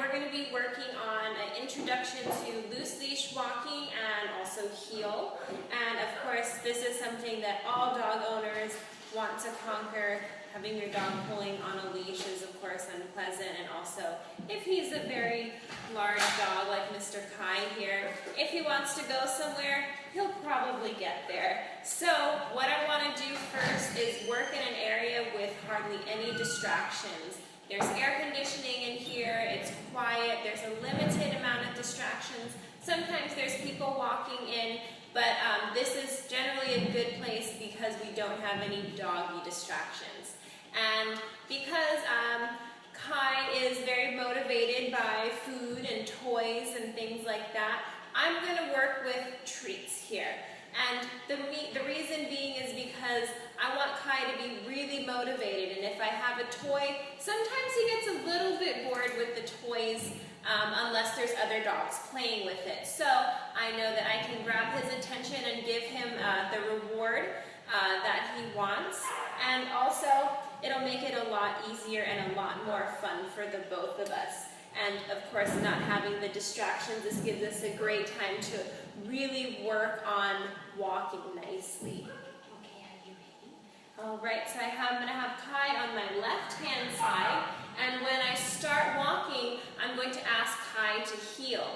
we're going to be working on an introduction to loose leash walking and also heel. And of course, this is something that all dog owners want to conquer. Having your dog pulling on a leash is of course unpleasant, and also if he's a very large dog like Mr. Kai here, if he wants to go somewhere, he'll probably get there. So what I want to do first is work in an area with hardly any distractions. There's air conditioning in here, it's quiet, there's a limited amount of distractions. Sometimes there's people walking in, but this is generally a good place because we don't have any doggy distractions. And because Kai is very motivated by food and toys and things like that, I'm going to work with treats here. And the reason being is because I want Kai to be really motivated, and if I have a toy, sometimes he gets a little bit bored with the toys unless there's other dogs playing with it. So I know that I can grab his attention and give him the reward that he wants, and also it'll make it a lot easier and a lot more fun for the both of us. And of course, not having the distractions, this gives us a great time to really work on walking nicely. Okay, are you ready? All right, so I'm going to have Kai on my left-hand side, and when I start walking, I'm going to ask Kai to heel.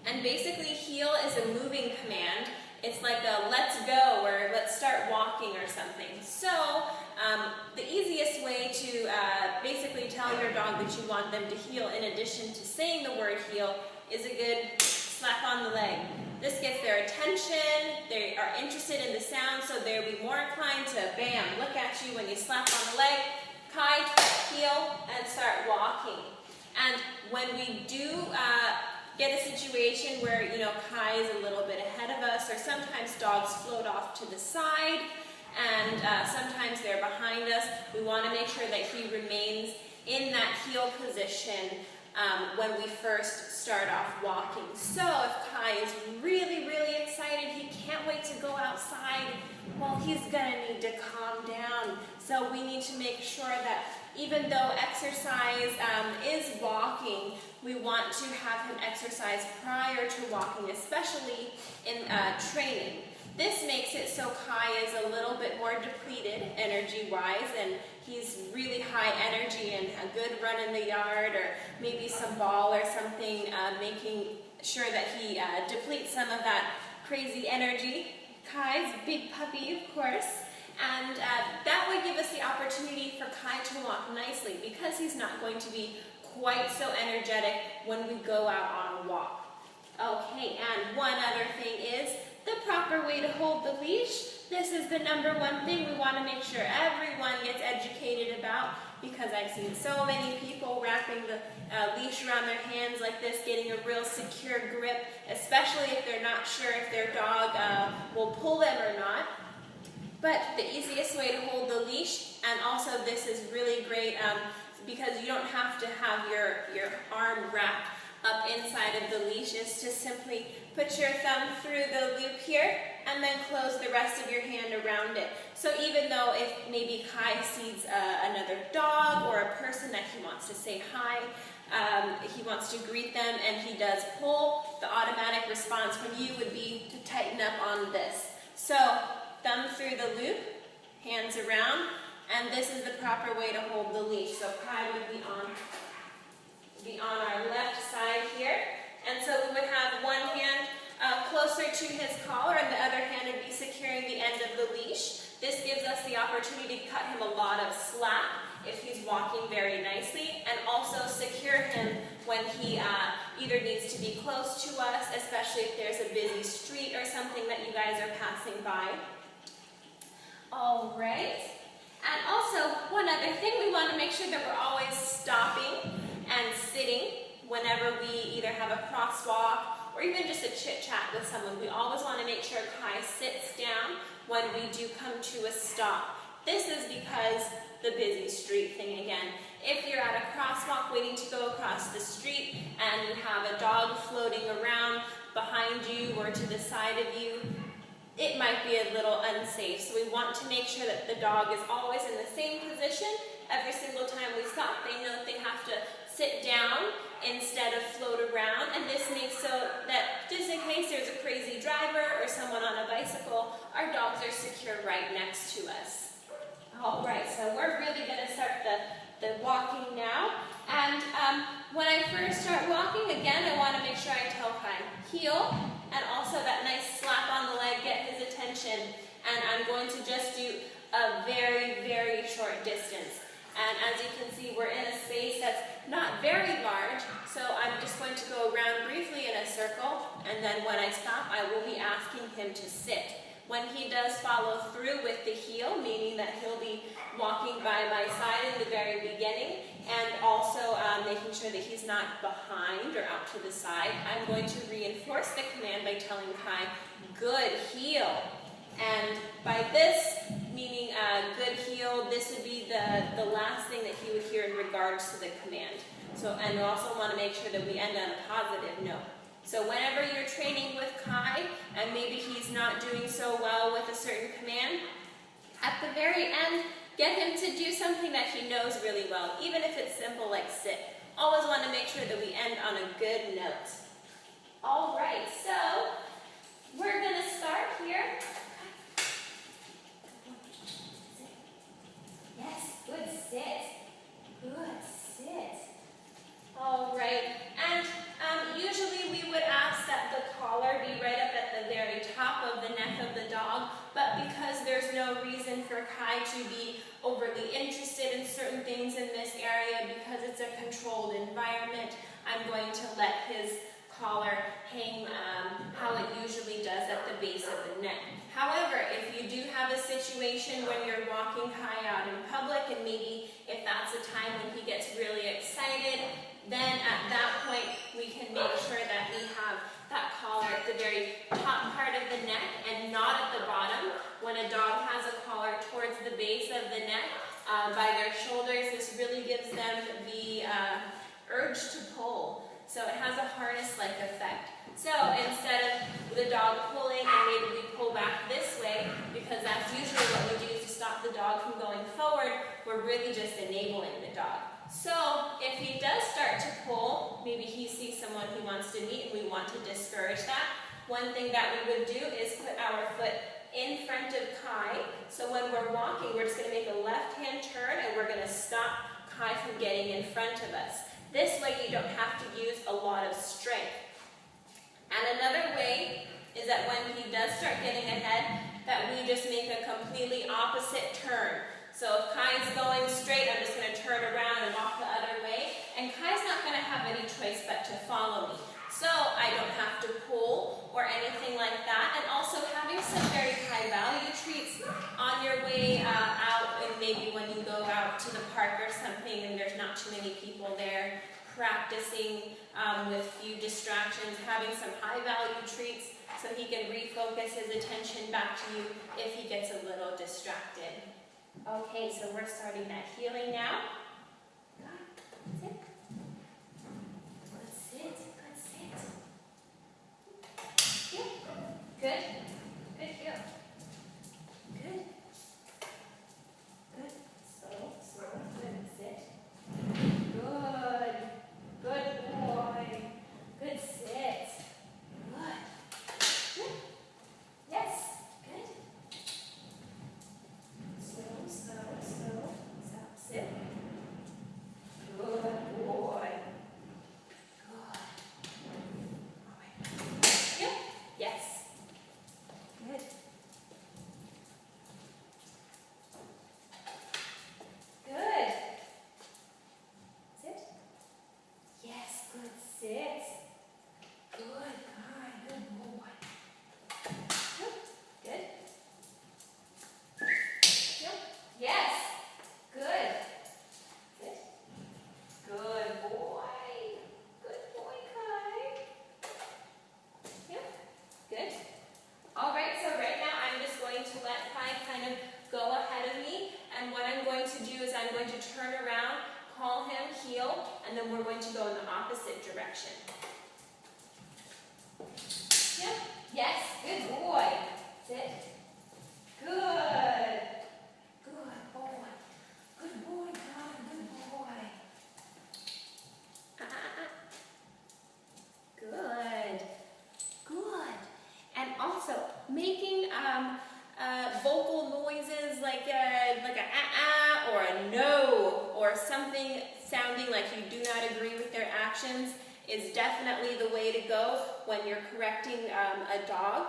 And basically, heel is a moving command. It's like a let's go or let's start walking or something. So the easiest way to basically tell your dog that you want them to heel, in addition to saying the word heel, is a good slap on the leg. This gets their attention, they are interested in the sound, so they'll be more inclined to, bam, look at you when you slap on the leg. Kai, heel, and start walking. And when we do get a situation where, Kai is a little bit ahead of us, or sometimes dogs float off to the side, and sometimes they're behind us, we want to make sure that he remains in that heel position when we first start off walking. So if Kai is really, really excited, he can't wait to go outside, well, he's going to need to calm down. So we need to make sure that even though exercise is walking, we want to have him exercise prior to walking, especially in training. This makes it so Kai is a little bit more depleted energy-wise, and he's really high energy and a good run in the yard, or maybe some ball or something, making sure that he depletes some of that crazy energy. Kai's a big puppy, of course, and that would give us the opportunity for Kai to walk nicely, because he's not going to be quite so energetic when we go out on a walk. Okay, and one other thing is the proper way to hold the leash. This is the number one thing we want to make sure everyone gets educated about, because I've seen so many people wrapping the leash around their hands like this, getting a real secure grip, especially if they're not sure if their dog will pull them or not. But the easiest way to hold the leash, and also this is really great because you don't have to have your arm wrapped up inside of the leash, is to simply put your thumb through the loop here and then close the rest of your hand around it. So even though if maybe Kai sees another dog or a person that he wants to say hi, he wants to greet them and he does pull, the automatic response from you would be to tighten up on this. So thumb through the loop, hands around, and this is the proper way to hold the leash. So Kai would be on our left side here, and so we would have one hand closer to his collar, and the other hand would be securing the end of the leash. This gives us the opportunity to cut him a lot of slack if he's walking very nicely, and also secure him when he either needs to be close to us, especially if there's a busy street or something that you guys are passing by. All right. And also, one other thing, we want to make sure that we're always stopping and sitting whenever we either have a crosswalk or even just a chit-chat with someone. We always want to make sure Kai sits down when we do come to a stop. This is because the busy street thing again. If you're at a crosswalk waiting to go across the street and you have a dog floating around behind you or to the side of you, it might be a little unsafe. So we want to make sure that the dog is always in the same position. Every single time we stop, they know that they have to sit down instead of float around, and this makes so that just in case there's a crazy driver or someone on a bicycle, our dogs are secure right next to us. All right, so we're really going to start the walking now. And when I first start walking, again, I want to make sure I tell Kai, heel, and also that nice slap on the leg, get his attention. And I'm going to just do a very, very short distance. And as you can see, we're in a space that's not very large, so I'm just going to go around briefly in a circle, and then when I stop, I will be asking him to sit. When he does follow through with the heel, meaning that he'll be walking by my side in the very beginning, and also making sure that he's not behind or out to the side, I'm going to reinforce the command by telling Kai, good heel. And by this, meaning good heel, this would be the last thing that he would hear in regards to the command. So, and we also want to make sure that we end on a positive note. So whenever you're training with Kai, and maybe he's not doing so well with a certain command, at the very end, get him to do something that he knows really well, even if it's simple like sit. Always want to make sure that we end on a good note. All right, so we're going to start here. Yes, good sit. Good sit. All right, and usually we would ask that the collar be right up at the very top of the neck of the dog, but because there's no reason for Kai to be overly interested in certain things in this area, because it's a controlled environment, I'm going to let his collar hang how it usually does at the base of the neck. However, if you do have a situation when you're walking Kai out in public, and maybe if that's a time when he gets really excited, then at that point we can make sure that we have that collar at the very top part of the neck and not at the bottom. When a dog has a collar towards the base of the neck, by their shoulders, this really gives them the urge to pull. So it has a harness-like effect. So instead of the dog pulling and maybe we pull back this way, because that's usually what we do to stop the dog from going forward, we're really just enabling the dog. So if he does start to pull, maybe he sees someone he wants to meet and we want to discourage that, one thing that we would do is put our foot in front of Kai. So when we're walking, we're just going to make a left-hand turn and we're going to stop Kai from getting in front of us. This way you don't have to use a lot of strength. And another way is that when he does start getting ahead, that we just make a completely opposite turn. So if Kai's going straight, I'm just going to turn around and walk the other way. And Kai's not going to have any choice but to follow me. So I don't have to pull or anything like that. And also having some very high value treats on your way out, and maybe when you go out to the park or something and there's not too many people there, practicing with few distractions, having some high value treats so he can refocus his attention back to you if he gets a little distracted. Okay, so we're starting that healing now. Good. Good sit. Good sit. Good. Good heel. Good. Good. Slow. Good. Sit. Good. Good boy. Good sit. Good. Good. Yes. Good. Slow. Stop. Sit. Good boy. Good. All right. Yep. Yes. Good. Good. Sit. Yes, good. Sit. Good. Good boy. Good. Good. Yep. Yes. Good. Sit. Good boy. Good boy, Kai. Yep. Good. All right, so right now I'm just going to let Kai kind of go ahead of me, and what I'm going to do is I'm going to turn around, call him, heel, and then we're going to go in the opposite direction. Yep. Yes. Good boy. Sit. Good. Good boy. Good boy, Kai. Good boy. like a ah or a no or something sounding like you do not agree with their actions is definitely the way to go when you're correcting a dog.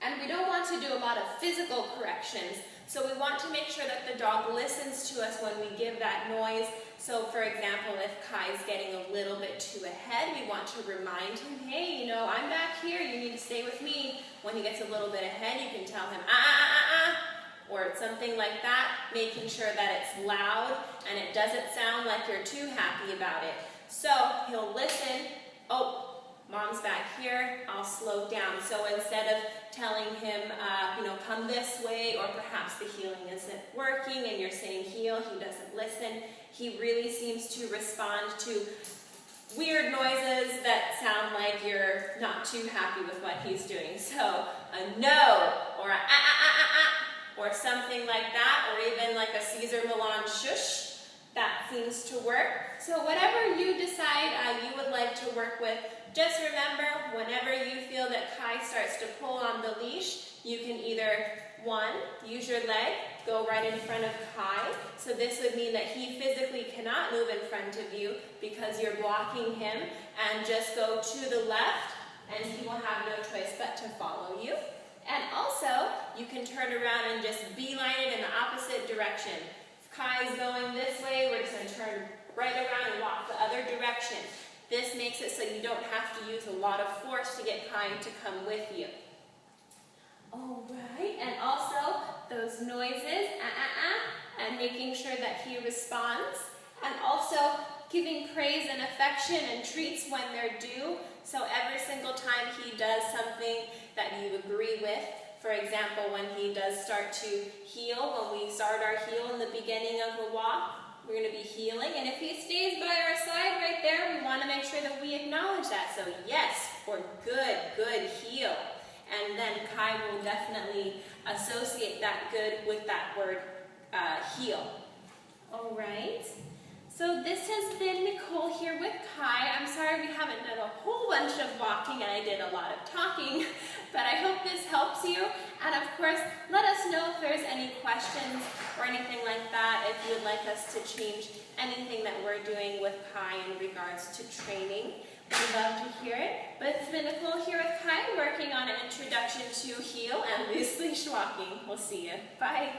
And we don't want to do a lot of physical corrections, so we want to make sure that the dog listens to us when we give that noise. So for example, if Kai's getting a little bit too ahead, we want to remind him, hey, you know, I'm back here, you need to stay with me. When he gets a little bit ahead, you can tell him, or something like that, making sure that it's loud and it doesn't sound like you're too happy about it. So he'll listen, oh, Mom's back here, I'll slow down. So instead of telling him, you know, come this way, or perhaps the heeling isn't working and you're saying heel, he doesn't listen. He really seems to respond to weird noises that sound like you're not too happy with what he's doing. So a no, or a or something like that, or even like a Caesar Milan shush, that seems to work. So whatever you decide you would like to work with, just remember, whenever you feel that Kai starts to pull on the leash, you can either, one, use your leg, go right in front of Kai. So this would mean that he physically cannot move in front of you because you're blocking him, and just go to the left, and he will have no choice but to follow you. And also, you can turn around and just beeline it in the opposite direction. If Kai's going this way, we're just going to turn right around and walk the other direction. This makes it so you don't have to use a lot of force to get Kai to come with you. Alright, and also those noises, and making sure that he responds. And also giving praise and affection and treats when they're due. So every single time he does something that you agree with, for example, when he does start to heel, when we start our heel in the beginning of the walk, we're going to be heeling, and if he stays by our side right there, we want to make sure that we acknowledge that. So yes, or good, good heel. And then Kai will definitely associate that good with that word heel. All right. So this has been Nicole here with Kai. I'm sorry we haven't done a whole bunch of walking and I did a lot of talking, but I hope this helps you. And of course, let us know if there's any questions or anything like that, if you would like us to change anything that we're doing with Kai in regards to training. We'd love to hear it. But it's been Nicole here with Kai, working on an introduction to heel and loose leash walking. We'll see you. Bye.